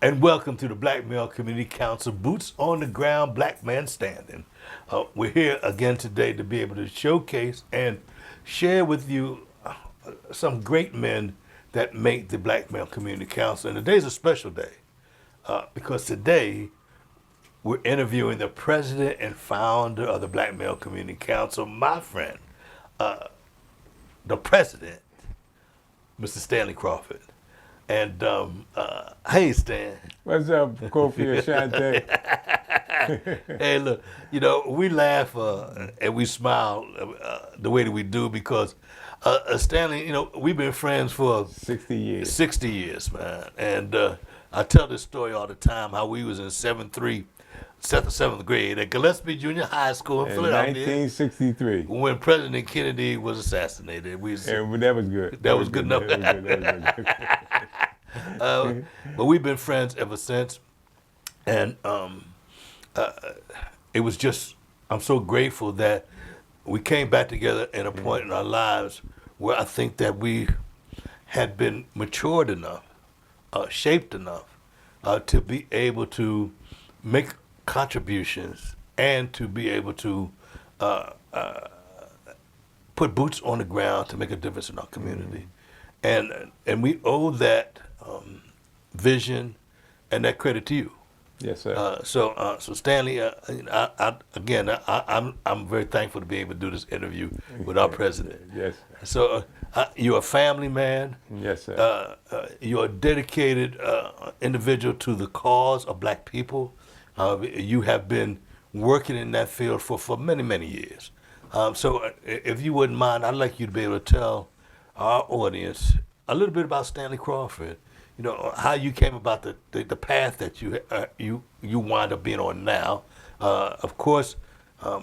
And welcome to the Black Male Community Council, Boots on the Ground, Black Man Standing. We're here again today to be able to showcase and share with you some great men that make the Black Male Community Council. And today's a special day because today we're interviewing the president and founder of the Black Male Community Council, my friend, the president, Mr. Stanley Crawford. And hey, Stan. What's up, Kofi Ashante? Hey, look, we laugh and we smile the way that we do because Stanley, we've been friends for 60 years. 60 years, man. And I tell this story all the time how we was in seventh grade at Gillespie Junior High School in Philadelphia. 1963. When President Kennedy was assassinated. And that was good. That was good enough. But we've been friends ever since. And it was just, I'm so grateful that we came back together at a point in our lives where I think that we had been matured enough, shaped enough to be able to make contributions and to be able to put boots on the ground to make a difference in our community. And we owe that vision and that credit to you. Yes, sir. So Stanley, I'm very thankful to be able to do this interview with our president. Yes. So you're a family man. Yes, sir. You're a dedicated individual to the cause of Black people. You have been working in that field for many, many years. So if you wouldn't mind, I'd like you to be able to tell our audience a little bit about Stanley Crawford. How you came about the path that you wind up being on now. Of course, I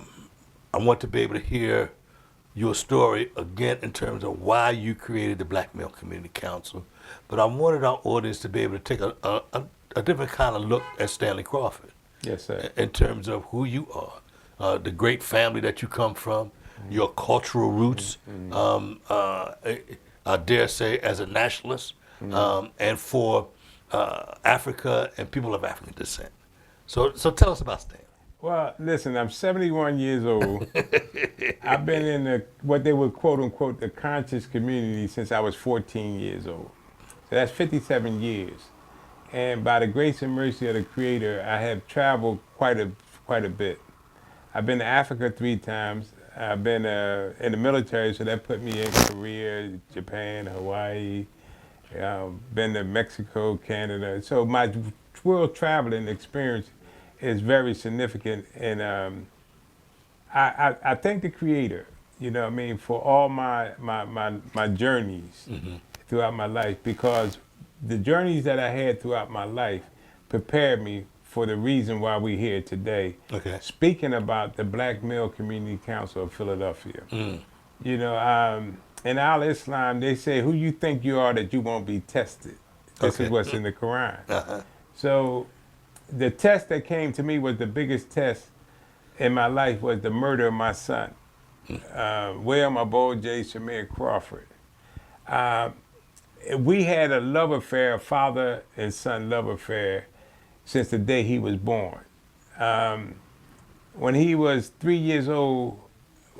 want to be able to hear your story again in terms of why you created the Black Male Community Council. But I wanted our audience to be able to take a different kind of look at Stanley Crawford. Yes, sir. In terms of who you are, the great family that you come from, your cultural roots, I dare say as a nationalist, and for Africa and people of African descent. So tell us about Stanley. Well, listen, I'm 71 years old. I've been in what they would quote unquote the conscious community since I was 14 years old. So that's 57 years. And by the grace and mercy of the Creator, I have traveled quite a bit. I've been to Africa 3 times. I've been in the military, so that put me in Korea, Japan, Hawaii. Been to Mexico, Canada. So my world traveling experience is very significant. And I thank the Creator, for all my journeys throughout my life, because the journeys that I had throughout my life prepared me for the reason why we're here today. Okay. Speaking about the Black Male Community Council of Philadelphia. In Al-Islam, they say, who you think you are that you won't be tested. This is what's in the Quran. So the test that came to me was the biggest test in my life was the murder of my son, William Abol J. Shamir Crawford. We had a love affair, a father and son love affair, since the day he was born. When he was 3 years old,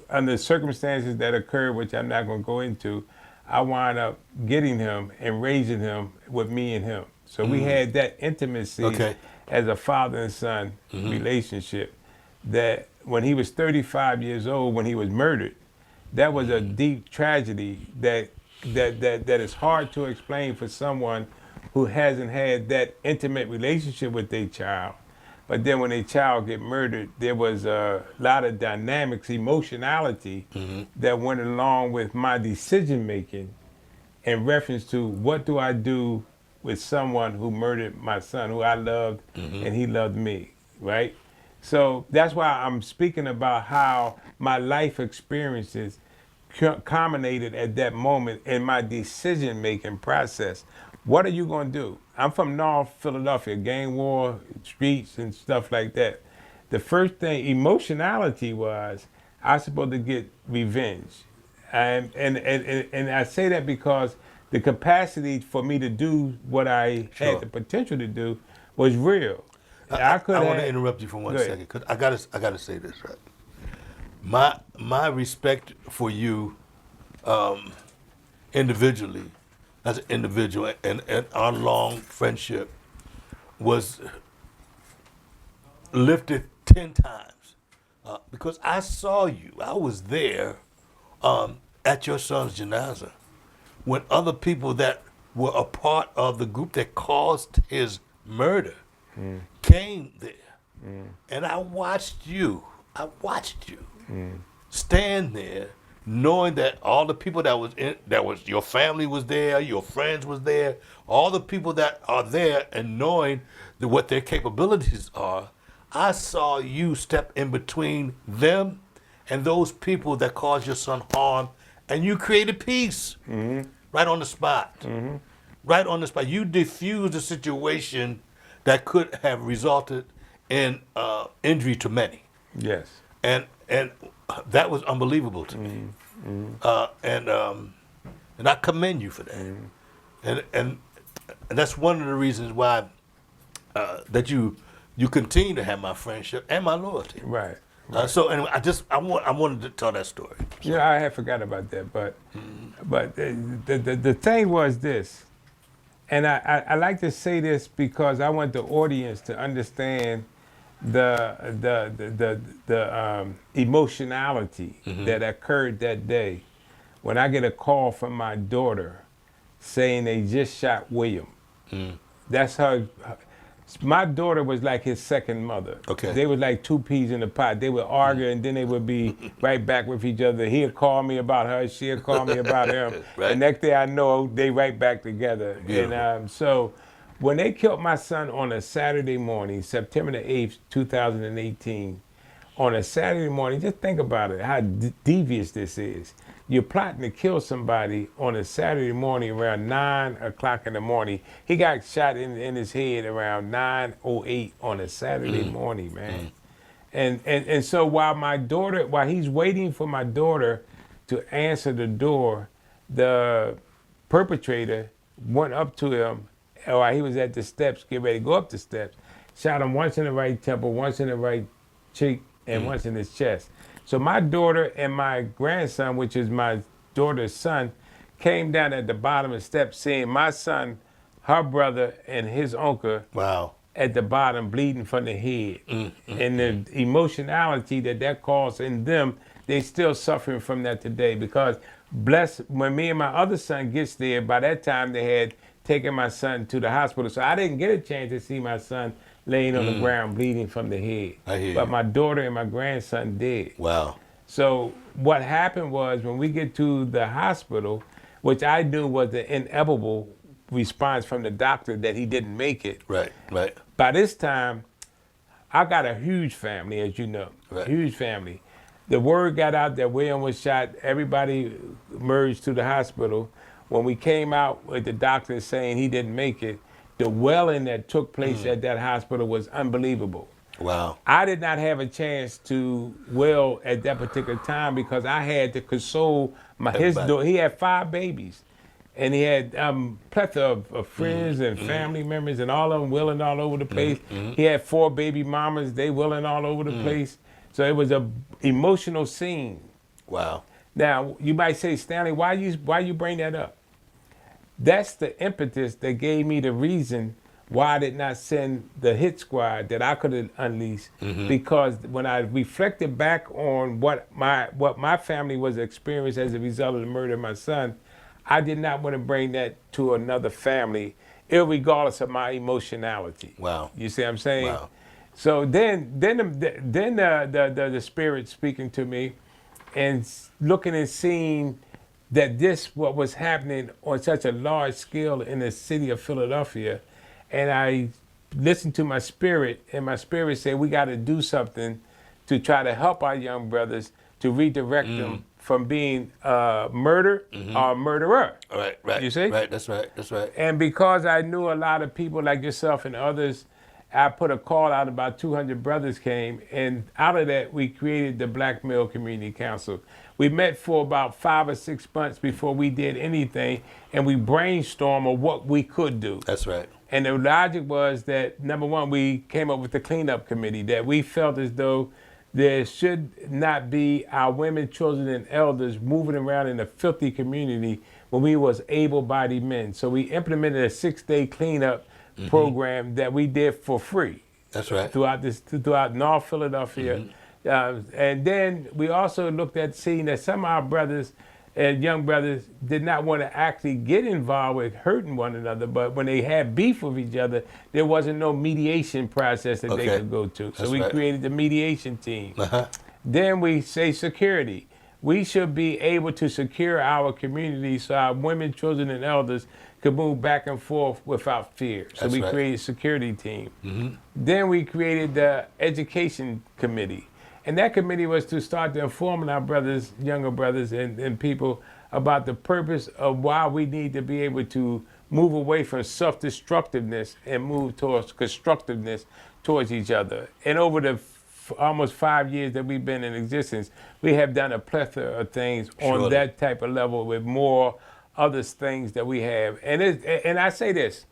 under circumstances that occurred, which I'm not going to go into, I wound up getting him and raising him with me and him. So we had that intimacy as a father and son relationship that when he was 35 years old, when he was murdered, that was a deep tragedy that is hard to explain for someone who hasn't had that intimate relationship with their child. But then when a child get murdered, there was a lot of dynamics, emotionality that went along with my decision making in reference to what do I do with someone who murdered my son, who I loved and he loved me, right? So that's why I'm speaking about how my life experiences culminated at that moment in my decision making process. What are you going to do? I'm from North Philadelphia, gang war, streets and stuff like that. The first thing, emotionality was, I was supposed to get revenge. And I say that because the capacity for me to do what I Sure. had the potential to do was real. I could I have. want to interrupt you for one Go ahead. second, because I gotta say this, right. My respect for you individually, as an individual, and our long friendship was lifted 10 times, because I saw you. I was there at your son's janaza when other people that were a part of the group that caused his murder came there. And I watched you stand there, knowing that all the people that was your family was there, your friends was there, all the people that are there, and knowing what their capabilities are. I saw you step in between them and those people that caused your son harm, and you created peace right on the spot. Right on the spot. You diffused a situation that could have resulted in injury to many. Yes. And that was unbelievable to me. And I commend you for that. And that's one of the reasons why that you continue to have my friendship and my loyalty. Right. So anyway, I wanted to tell that story. Yeah, I had forgot about that, but the thing was this, and I like to say this because I want the audience to understand the emotionality that occurred that day when I get a call from my daughter saying they just shot William. That's her. My daughter was like his second mother. Okay. They were like two peas in a pod. They would argue and then they would be right back with each other. He'd call me about her, she'd call me about him. Right. The next day I know they right back together. Beautiful. And so when they killed my son on a Saturday morning, September the 8th, 2018, on a Saturday morning, just think about it, how devious this is. You're plotting to kill somebody on a Saturday morning around 9 o'clock in the morning. He got shot in his head around 9:08 on a Saturday morning, man. And so while he's waiting for my daughter to answer the door, the perpetrator went up to him while he was at the steps, get ready to go up the steps, shot him once in the right temple, once in the right cheek, and once in his chest. So my daughter and my grandson, which is my daughter's son, came down at the bottom of the steps seeing my son, her brother, and his uncle Wow. at the bottom bleeding from the head. And the emotionality that caused in them, they still suffering from that today because when me and my other son gets there, by that time they had taken my son to the hospital. So I didn't get a chance to see my son laying on the ground bleeding from the head. I hear But you. my daughter and my grandson did. Wow. So what happened was when we get to the hospital, which I knew was the inevitable response from the doctor that he didn't make it. Right. By this time, I got a huge family, as you know, Right. huge family. The word got out that William was shot. Everybody merged to the hospital. When we came out with the doctor saying he didn't make it, the wailing that took place at that hospital was unbelievable. Wow. I did not have a chance to wail at that particular time because I had to console his Everybody. daughter. He had 5 babies, and he had plethora of friends and family members, and all of them wailing all over the place. He had 4 baby mamas; they wailing all over the place. So it was a emotional scene. Wow. Now you might say, Stanley, why you bring that up? That's the impetus that gave me the reason why I did not send the hit squad that I could have unleashed. Because when I reflected back on what my family was experiencing as a result of the murder of my son, I did not want to bring that to another family, irregardless of my emotionality. Wow. You see what I'm saying? Wow. So then the spirit speaking to me and looking and seeing that what was happening on such a large scale in the city of Philadelphia, and I listened to my spirit, and my spirit said we got to do something to try to help our young brothers to redirect them from being murdered or murderer. Right. You see? Right. That's right. And because I knew a lot of people like yourself and others, I put a call out, about 200 brothers came, and out of that we created the Black Male Community Council, We met for about 5 or 6 months before we did anything, and we brainstormed on what we could do. That's right. And the logic was that, number one, we came up with the cleanup committee, that we felt as though there should not be our women, children, and elders moving around in a filthy community when we was able-bodied men. So we implemented a 6-day cleanup program that we did for free. That's right. Throughout North Philadelphia. And then we also looked at seeing that some of our brothers and young brothers did not want to actually get involved with hurting one another, but when they had beef with each other, there wasn't no mediation process that they could go to. So we created the mediation team. Then we say security. We should be able to secure our community so our women, children, and elders could move back and forth without fear. So we created a security team. Then we created the education committee. And that committee was to start to inform our brothers, younger brothers, and people about the purpose of why we need to be able to move away from self-destructiveness and move towards constructiveness towards each other. And over the almost 5 years that we've been in existence, we have done a plethora of things on that type of level with more other things that we have. And I say this,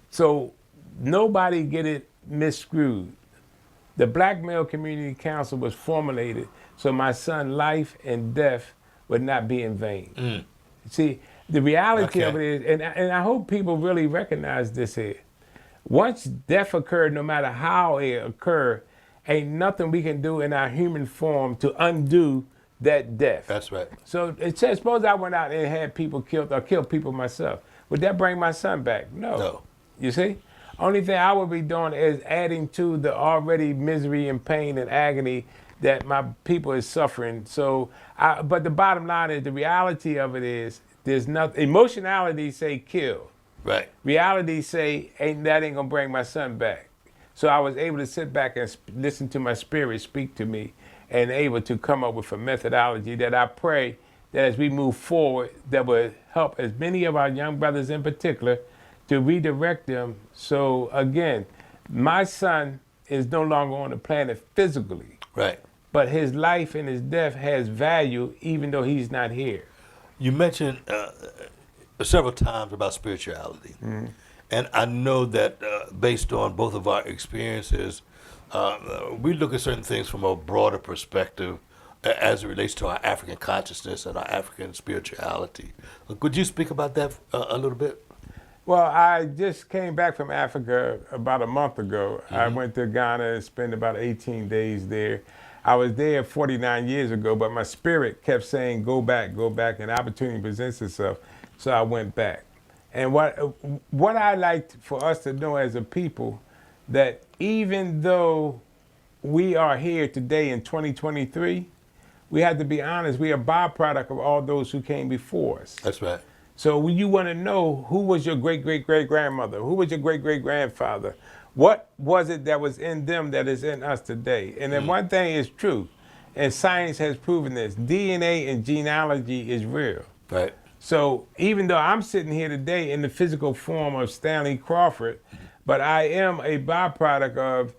so nobody get it misconstrued. The Black Male Community Council was formulated so my son's life and death would not be in vain. See, the reality of it is, and I hope people really recognize this here, once death occurred, no matter how it occurred, ain't nothing we can do in our human form to undo that death. That's right. So it says, suppose I went out and had people killed or killed people myself. Would that bring my son back? No. You see? Only thing I would be doing is adding to the already misery and pain and agony that my people is suffering. So, but the bottom line is, the reality of it is, there's nothing. Emotionality say kill. Right. Reality say ain't gonna bring my son back. So I was able to sit back and listen to my spirit speak to me, and able to come up with a methodology that I pray that as we move forward, that will help as many of our young brothers in particular to redirect them. So again, my son is no longer on the planet physically. Right. But his life and his death has value even though he's not here. You mentioned several times about spirituality. And I know that based on both of our experiences, we look at certain things from a broader perspective as it relates to our African consciousness and our African spirituality. Could you speak about that a little bit? Well, I just came back from Africa about a month ago. I went to Ghana and spent about 18 days there. I was there 49 years ago, but my spirit kept saying, go back, and the opportunity presents itself. So I went back. And what I like for us to know as a people, that even though we are here today in 2023, we have to be honest, we are a byproduct of all those who came before us. That's right. So when you want to know who was your great-great-great-grandmother, who was your great-great-grandfather, what was it that was in them that is in us today? And then one thing is true, and science has proven this, DNA and genealogy is real. Right. So even though I'm sitting here today in the physical form of Stanley Crawford, but I am a byproduct of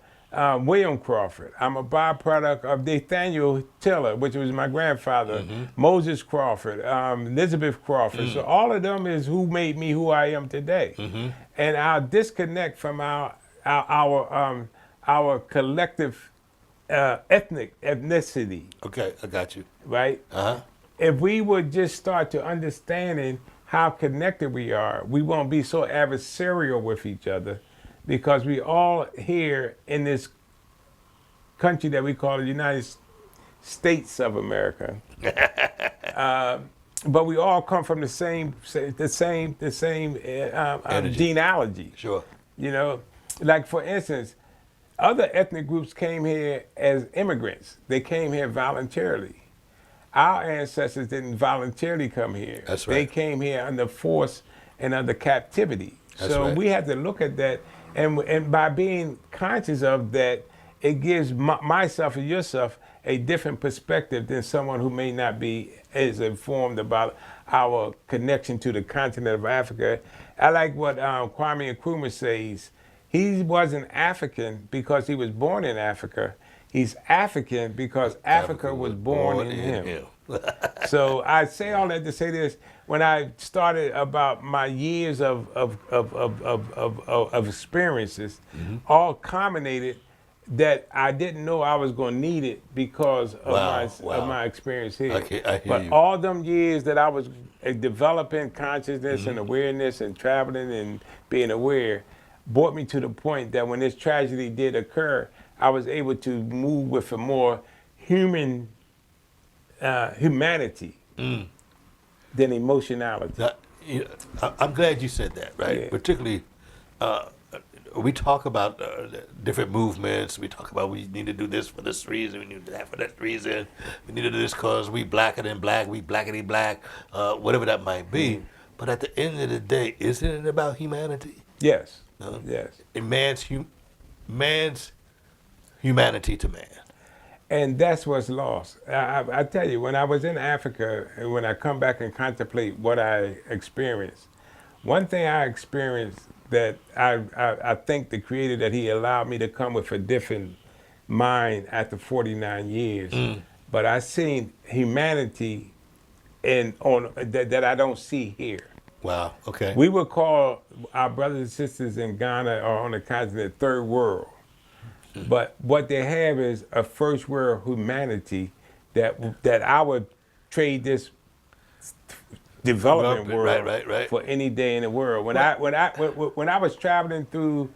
William Crawford. I'm a byproduct of Nathaniel Taylor, which was my grandfather, Moses Crawford, Elizabeth Crawford. So all of them is who made me who I am today. And our disconnect from our collective ethnicity. Okay, I got you. Right? If we would just start to understanding how connected we are, we won't be so adversarial with each other, because we all here in this country that we call the United States of America. But we all come from the same genealogy. Sure. You know, like for instance, other ethnic groups came here as immigrants. They came here voluntarily. Our ancestors didn't voluntarily come here. That's right. They came here under force and under captivity. That's so right. we have to look at that, and by being conscious of that, it gives myself and yourself a different perspective than someone who may not be as informed about our connection to the continent of Africa. I like what Kwame Nkrumah says. He wasn't African because he was born in Africa. He's African because Africa was born in him. So I say all that to say this. When I started about my years of experiences, all culminated that I didn't know I was going to need it because of my experience here. I hear but you. all them years that I was developing consciousness and awareness and traveling and being aware brought me to the point that when this tragedy did occur, I was able to move with a more humanity than emotionality. I'm glad you said that, right? Yeah. Particularly, we talk about different movements. We talk about we need to do this for this reason. We need to do that for that reason. We need to do this because we blacker than black. We blackity black. Whatever that might be. But at the end of the day, isn't it about humanity? Yes. Yes. Man's humanity to man. And that's what's lost. I tell you, when I was in Africa, and when I come back and contemplate what I experienced, one thing I experienced that I think the Creator, that He allowed me to come with a different mind after 49 years, but I seen humanity that I don't see here. Wow, okay. We would call our brothers and sisters in Ghana or on the continent third world. But what they have is a first world humanity that I would trade this development world right. for any day in the world. When I was traveling through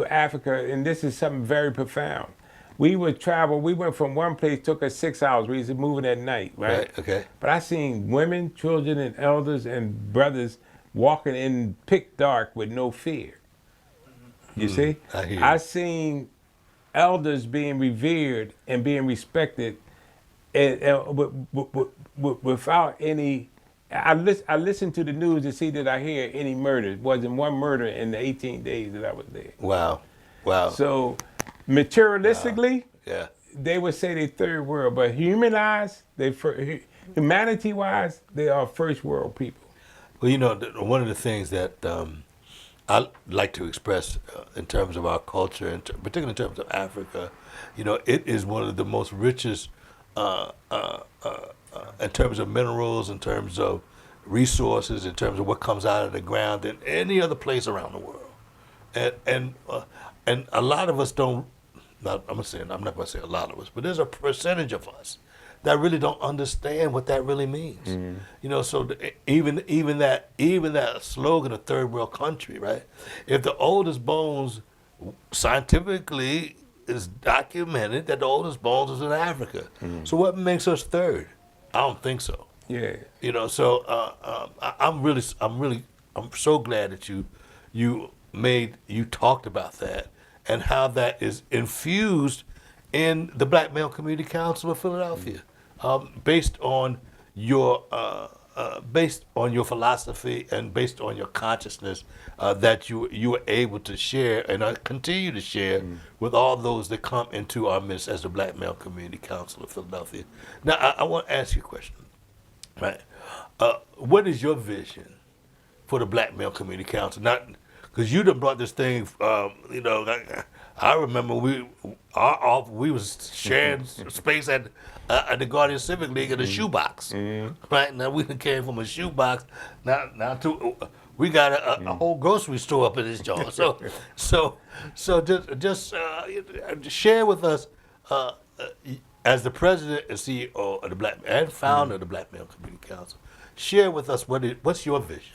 Africa, and this is something very profound. We would travel. We went from one place, took us 6 hours. We used to moving at night, right? Okay. But I seen women, children, and elders and brothers walking in pitch dark with no fear. You see? I hear you. I seen elders being revered and being respected, and without any. I listened to the news to see that I hear any murders. Wasn't one murder in the 18 days that I was there. Wow. So, materialistically, Yeah. they would say they third world, but humanized, humanity-wise, they are first world people. Well, one of the things that I like to express in terms of our culture, and particularly in terms of Africa, it is one of the most richest in terms of minerals, in terms of resources, in terms of what comes out of the ground than any other place around the world. And a lot of us don't. I'm not going to say a lot of us, but there's a percentage of us that really don't understand what that really means. So even that slogan of third world country, right? If the oldest bones, scientifically, is documented that the oldest bones is in Africa. So what makes us third? I don't think so. Yeah. So I'm so glad that you talked about that and how that is infused in the Black Male Community Council of Philadelphia, based on your philosophy and based on your consciousness that you were able to share and continue to share with all those that come into our midst as the Black Male Community Council of Philadelphia. Now, I want to ask you a question, right? What is your vision for the Black Male Community Council? Not because you done brought this thing. I remember we was sharing space at the Guardian Civic League in a shoebox. Right now we came from a shoebox now to we got a whole grocery store up in this joint. So just share with us as the president and CEO of the Black and founder of the Black Male Community Council. Share with us what's your vision.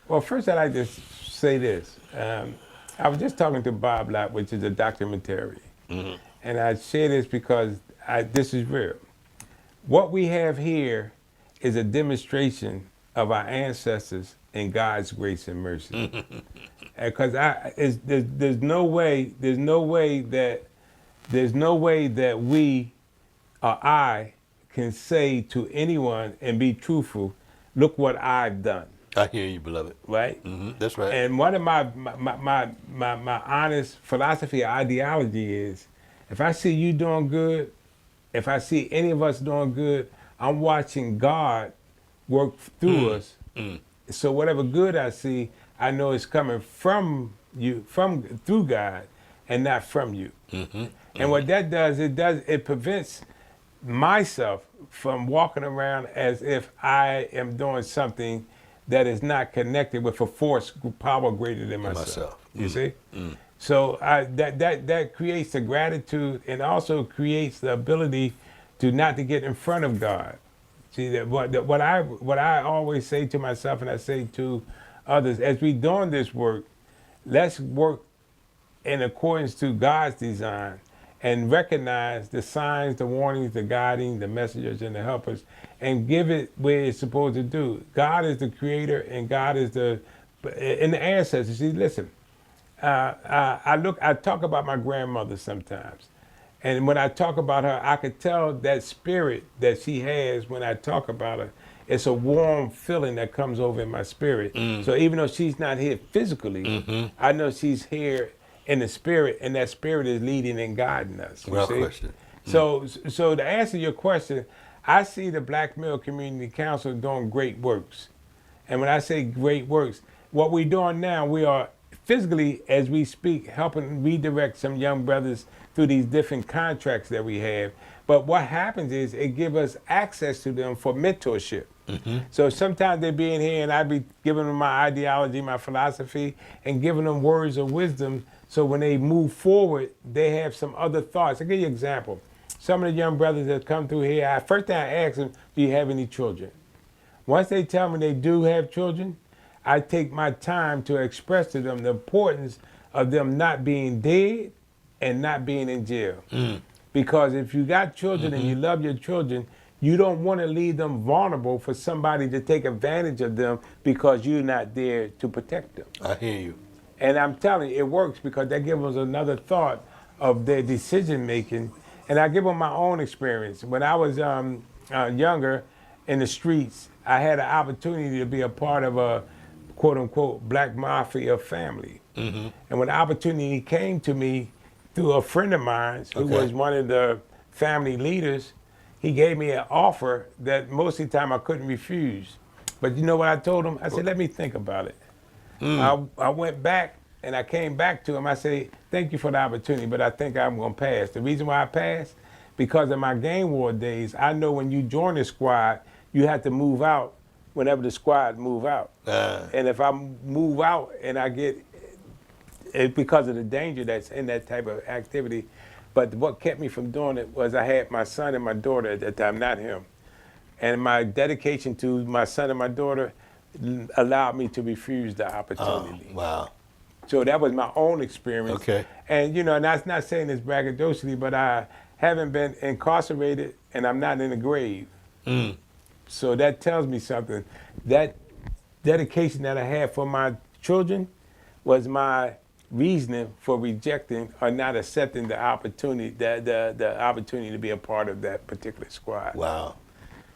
Well, first I'd like to say this. I was just talking to Bob Lott, which is a documentary. And I share this because this is real. What we have here is a demonstration of our ancestors and God's grace and mercy. Because there's no way that we or I can say to anyone and be truthful, look what I've done. I hear you, beloved. Right? That's right. And one of my honest philosophy or ideology is, if I see you doing good, if I see any of us doing good, I'm watching God work through us. So whatever good I see, I know it's coming from you, through God. and not from you. And what that does, it prevents myself from walking around as if I am doing something that is not connected with a force power greater than myself. You see? So that creates the gratitude, and also creates the ability to not to get in front of God. See, that what I always say to myself, and I say to others, as we doing this work, let's work in accordance to God's design, and recognize the signs, the warnings, the guiding, the messengers, and the helpers, and give it where it's supposed to do. God is the creator, and God is the ancestors. See, listen, I talk about my grandmother sometimes, and when I talk about her, I could tell that spirit that she has when I talk about her. It's a warm feeling that comes over in my spirit. So even though she's not here physically, I know she's here in the spirit, and that spirit is leading and guiding us. Well question. So to answer your question, I see the Black Male Community Council doing great works. And when I say great works, what we're doing now, we are physically, as we speak, helping redirect some young brothers through these different contracts that we have. But what happens is it gives us access to them for mentorship. So sometimes they be in here, and I be giving them my ideology, my philosophy, and giving them words of wisdom. So when they move forward, they have some other thoughts. I'll give you an example. Some of the young brothers that come through here, first thing I ask them, do you have any children? Once they tell me they do have children, I take my time to express to them the importance of them not being dead and not being in jail. Because if you got children and you love your children, you don't want to leave them vulnerable for somebody to take advantage of them because you're not there to protect them. I hear you. And I'm telling you, it works, because that gives us another thought of their decision making. And I give them my own experience. When I was younger in the streets, I had an opportunity to be a part of a quote unquote black mafia family. And when the opportunity came to me through a friend of mine who was one of the family leaders, he gave me an offer that most of the time I couldn't refuse. But you know what I told him? I said, let me think about it. I went back, and I came back to him. I said, thank you for the opportunity, but I think I'm going to pass. The reason why I passed, because in my gang war days, I know when you join a squad, you have to move out whenever the squad move out. And if I move out and I get, it's because of the danger that's in that type of activity. But what kept me from doing it was I had my son and my daughter at that time, not him. And my dedication to my son and my daughter allowed me to refuse the opportunity. Wow. So that was my own experience. Okay. And you know, and that's not saying this braggadociously, but I haven't been incarcerated, and I'm not in the grave. So that tells me something. That dedication that I had for my children was my reasoning for rejecting or not accepting the opportunity, the opportunity to be a part of that particular squad. Wow.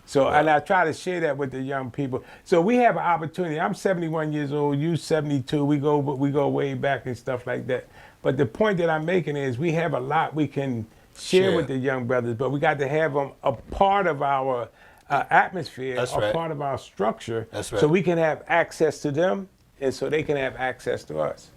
So, and I try to share that with the young people. So we have an opportunity. I'm 71 years old, you 72. We go way back and stuff like that. But the point that I'm making is we have a lot we can share with the young brothers, but we got to have them a part of our atmosphere, part of our structure, so we can have access to them, and so they can have access to us.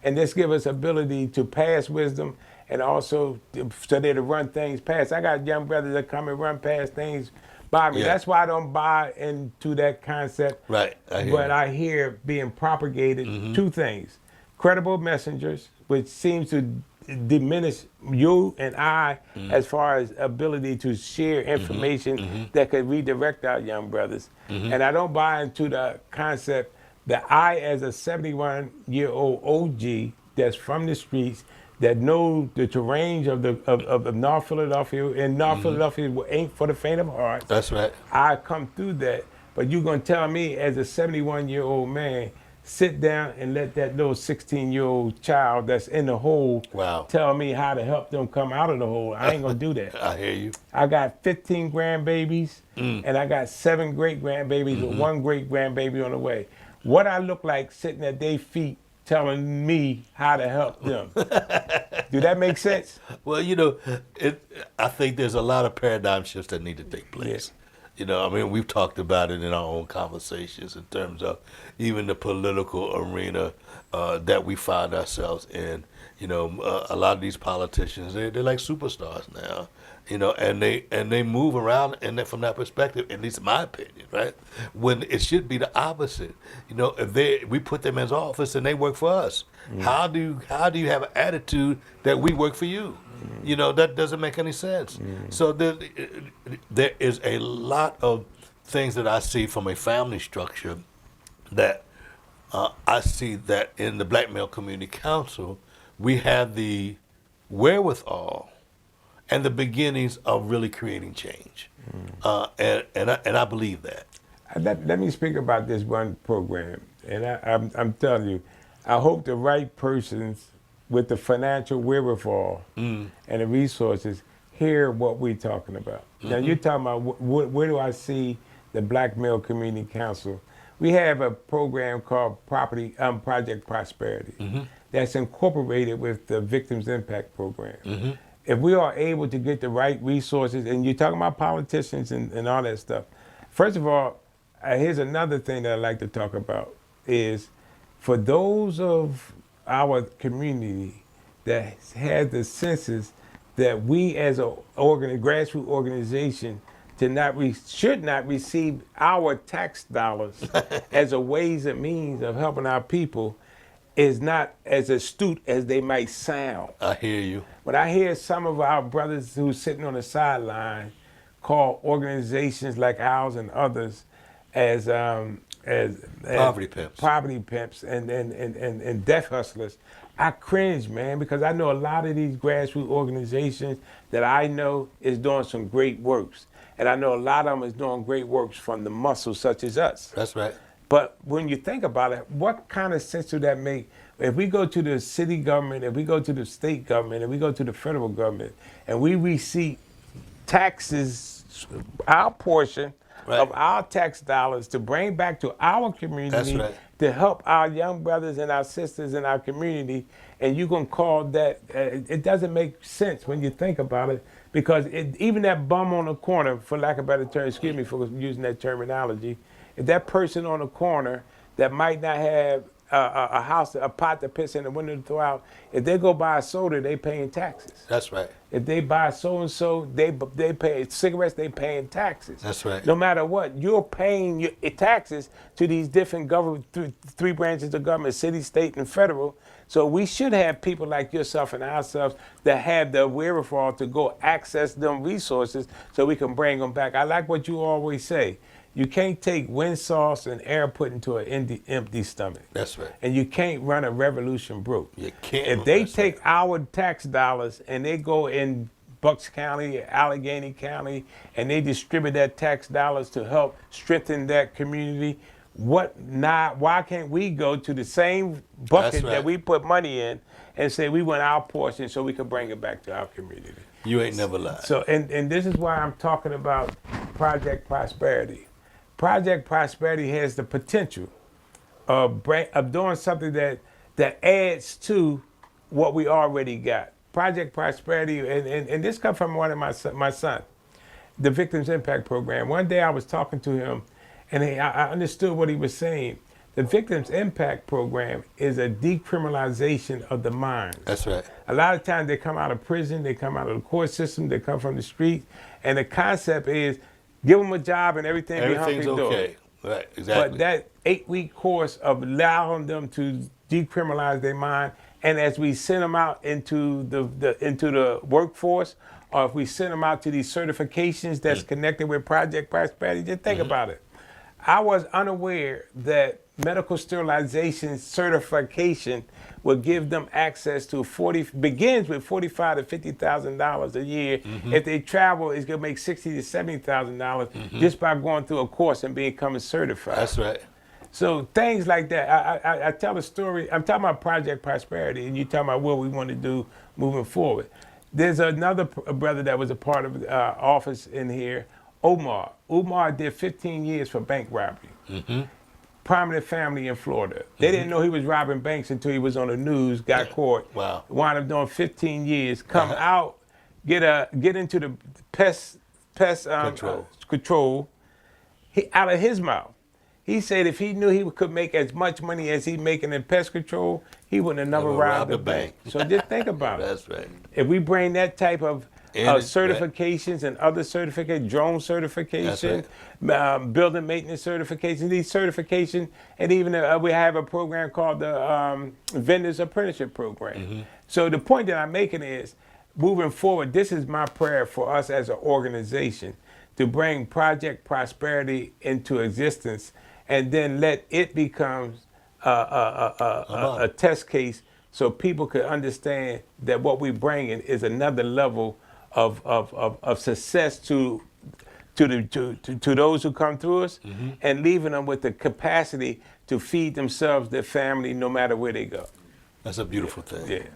And this gives us ability to pass wisdom, and also so they to run things past. I got young brothers that come and run past things by me. That's why I don't buy into that concept. Right. I hear being propagated two things: credible messengers, which seems to diminish you and I as far as ability to share information that could redirect our young brothers. And I don't buy into the concept that I, as a 71-year-old OG that's from the streets, that know the terrain of North Philadelphia, and North Philadelphia ain't for the faint of heart. That's right. I come through that, but you're gonna tell me as a 71-year-old man, sit down and let that little 16-year-old child that's in the hole tell me how to help them come out of the hole. I ain't gonna do that. I hear you. I got 15 grandbabies, and I got 7 great-grandbabies with 1 great-grandbaby on the way. What I look like sitting at their feet telling me how to help them. Do that make sense? Well, you know, I think there's a lot of paradigm shifts that need to take place. You know, I mean, we've talked about it in our own conversations in terms of, even the political arena that we find ourselves in. A lot of these politicians, they're like superstars now. And they move around from that perspective, at least in my opinion, right? When it should be the opposite. If we put them in office and they work for us, how do you have an attitude that we work for you? That doesn't make any sense. So there is a lot of things that I see from a family structure that I see that in the Black Male Community Council, we have the wherewithal and the beginnings of really creating change. And I believe that. Let me speak about this one program. And I'm telling you, I hope the right persons with the financial wherewithal and the resources hear what we're talking about. Now, you're talking about where do I see the Black Male Community Council? We have a program called Project Prosperity that's incorporated with the Victims Impact Program. If we are able to get the right resources, and you're talking about politicians and all that stuff, first of all, here's another thing that I'd like to talk about is for those of our community that has the senses that we as a grassroots organization should not receive our tax dollars as a ways and means of helping our people is not as astute as they might sound. I hear you. But I hear some of our brothers who's sitting on the sideline call organizations like ours and others as poverty pimps and death hustlers. I cringe, man, because I know a lot of these grassroots organizations that I know is doing some great works. And I know a lot of them is doing great works from the muscle such as us. That's right. But when you think about it, what kind of sense do that make? If we go to the city government, if we go to the state government, if we go to the federal government, and we receive taxes, our portion of our tax dollars to bring back to our community to help our young brothers and our sisters in our community, and you can call that, it doesn't make sense when you think about it, because even that bum on the corner, for lack of a better term, excuse me for using that terminology, if that person on the corner that might not have a house, a pot to piss in, a window to throw out, if they go buy a soda, they paying taxes. That's right. If they buy so-and-so, they pay cigarettes, they paying taxes. That's right. No matter what, you're paying your taxes to these different government, three branches of government, city, state, and federal. So we should have people like yourself and ourselves that have the wherewithal to go access them resources so we can bring them back. I like what you always say. You can't take wind sauce and air put into an empty stomach. That's right. And you can't run a revolution broke. You can't. If they take our tax dollars and they go in Bucks County, Allegheny County, and they distribute that tax dollars to help strengthen that community, why can't we go to the same bucket that we put money in and say we want our portion so we can bring it back to our community? You ain't never lied. So, and this is why I'm talking about Project Prosperity. Project Prosperity has the potential of doing something that adds to what we already got. Project Prosperity, and this comes from one of my son, the Victims Impact Program. One day I was talking to him, and I understood what he was saying. The Victims Impact Program is a decriminalization of the mind. That's right. A lot of times they come out of prison, they come out of the court system, they come from the street, and the concept is give them a job and everything's okay. Right, exactly. But that 8-week course of allowing them to decriminalize their mind, and as we send them out into the workforce, or if we send them out to these certifications that's connected with Project Prosperity, just think about it. I was unaware that medical sterilization certification will give them access to begins with $45,000 to $50,000 a year. If they travel, it's gonna make $60,000 to $70,000 just by going through a course and becoming certified. That's right. So things like that. I tell a story. I'm talking about Project Prosperity, and you're talking about what we want to do moving forward. There's another brother that was a part of the office in here, Omar. Omar did 15 years for bank robbery. Prominent family in Florida. They didn't know he was robbing banks until he was on the news, got caught. Wow. Wound up doing 15 years, come out, get into the pest control. Out of his mouth, He said if he knew he could make as much money as he's making in pest control, he wouldn't have never robbed a bank. So just think about it. That's right. If we bring that type of certifications and other certificates, drone certification, building maintenance certifications, these certifications, and even we have a program called the Vendors Apprenticeship Program. So the point that I'm making is, moving forward, this is my prayer for us as an organization to bring Project Prosperity into existence, and then let it become a test case so people could understand that what we're bringing is another level of success to those who come through us, and leaving them with the capacity to feed themselves, their family, no matter where they go. That's a beautiful thing. Yeah.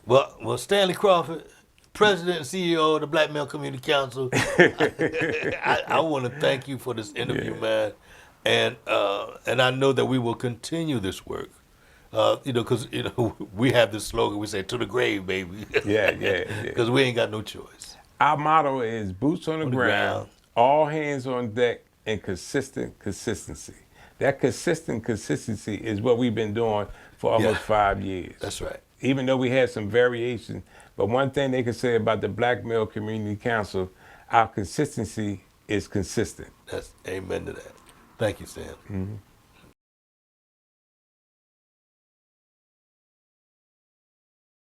Well, Stanley Crawford, President and CEO of the Black Male Community Council, I want to thank you for this interview, man. And I know that we will continue this work. Because we have this slogan, we say, to the grave, baby. Yeah. Because we ain't got no choice. Our motto is boots on the ground, all hands on deck, and consistent consistency. That consistent consistency is what we've been doing for almost 5 years. That's right. Even though we had some variation, but one thing they can say about the Black Male Community Council, our consistency is consistent. That's amen to that. Thank you, Sam.